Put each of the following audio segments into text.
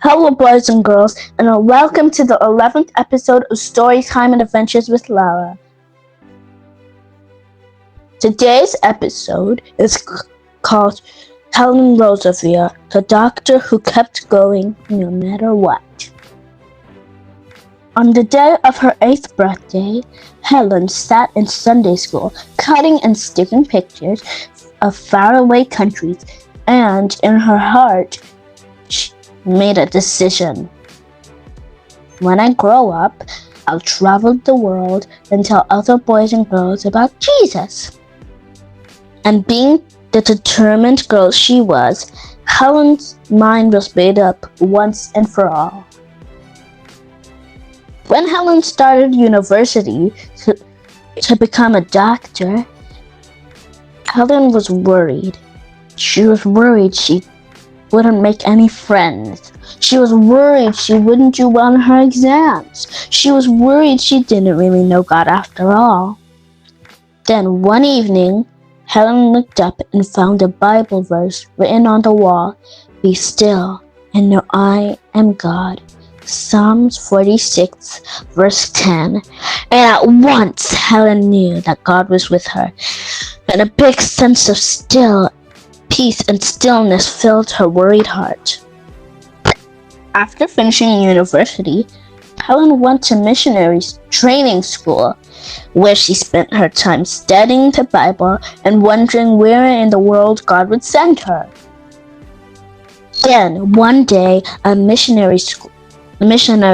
Hello, boys and girls, and welcome to the 11th episode of Storytime and Adventures with Lala. Today's episode is called Helen Roseveare, the doctor who kept going no matter what. On the day of her 8th birthday, Helen sat in Sunday school, cutting and sticking pictures of faraway countries, and in her heart, she made a decision. When I grow up, I'll travel the world and tell other boys and girls about Jesus. And being the determined girl she was, Helen's mind was made up once and for all. When Helen started university to become a doctor, Helen was worried. She was worried she wouldn't make any friends. She was worried she wouldn't do well in her exams. She was worried she didn't really know God after all. Then one evening, Helen looked up and found a Bible verse written on the wall. Be still and know I am God. Psalms 46, verse 10. And at once, Helen knew that God was with her, and a big sense of peace and stillness filled her worried heart. After finishing university, Helen went to missionary training school, where she spent her time studying the Bible and wondering where in the world God would send her. Then, one day, the missionary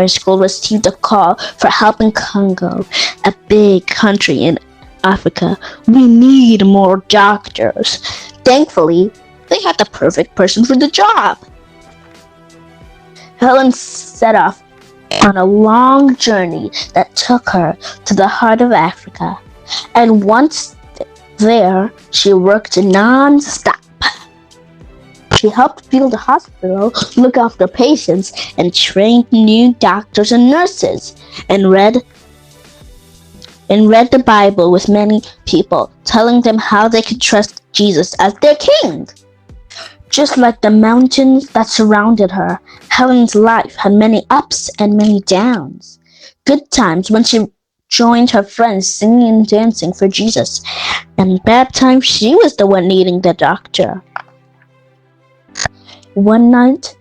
school received a call for help in Congo, a big country in Africa. We need more doctors. Thankfully, they had the perfect person for the job. Helen set off on a long journey that took her to the heart of Africa. And once there, she worked non-stop. She helped build a hospital, look after patients, and trained new doctors and nurses, and read the Bible with many people, telling them how they could trust Jesus as their king. Just like the mountains that surrounded her, Helen's life had many ups and many downs. Good times when she joined her friends singing and dancing for Jesus, and bad times she was the one needing the doctor. One night,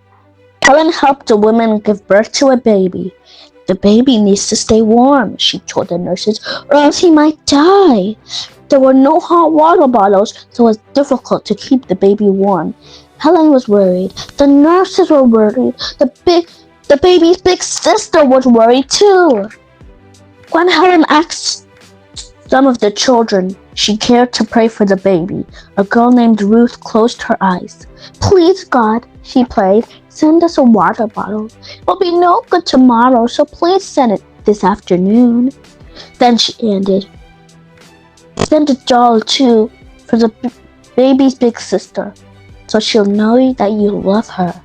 Helen helped a woman give birth to a baby. The baby needs to stay warm, she told the nurses, or else he might die. There were no hot water bottles, so it was difficult to keep the baby warm. Helen was worried. The nurses were worried. The baby's big sister was worried too. When Helen asked some of the children she cared to pray for the baby, a girl named Ruth closed her eyes. Please, God, she prayed, send us a water bottle. It'll be no good tomorrow, so please send it this afternoon. Then she ended. Send a doll too for the baby's big sister, so she'll know that you love her.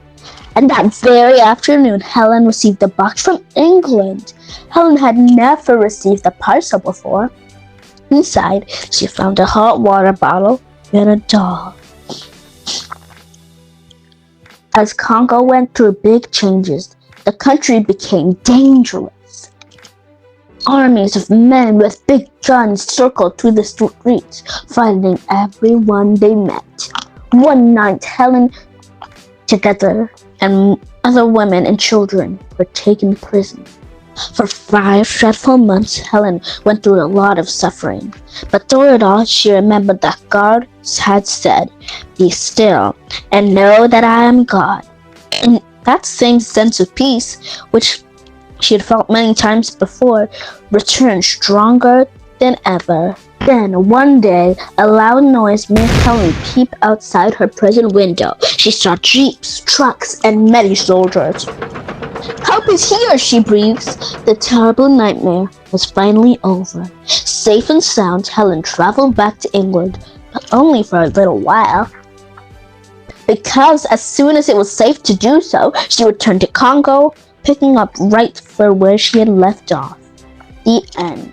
And that very afternoon, Helen received a box from England. Helen had never received a parcel before. Inside, she found a hot water bottle and a doll. As Congo went through big changes, the country became dangerous. Armies of men with big guns circled through the streets, fighting everyone they met. One night, Helen, together, and other women and children were taken prison. For 5 dreadful months, Helen went through a lot of suffering. But through it all, she remembered that God had said, be still and know that I am God. And that same sense of peace, which she had felt many times before, returned stronger than ever. Then, one day, a loud noise made Helen peep outside her prison window. She saw jeeps, trucks, and many soldiers. Help is here, she breathed. The terrible nightmare was finally over. Safe and sound, Helen traveled back to England, but only for a little while. Because as soon as it was safe to do so, she returned to Congo, picking up right where she had left off. The end.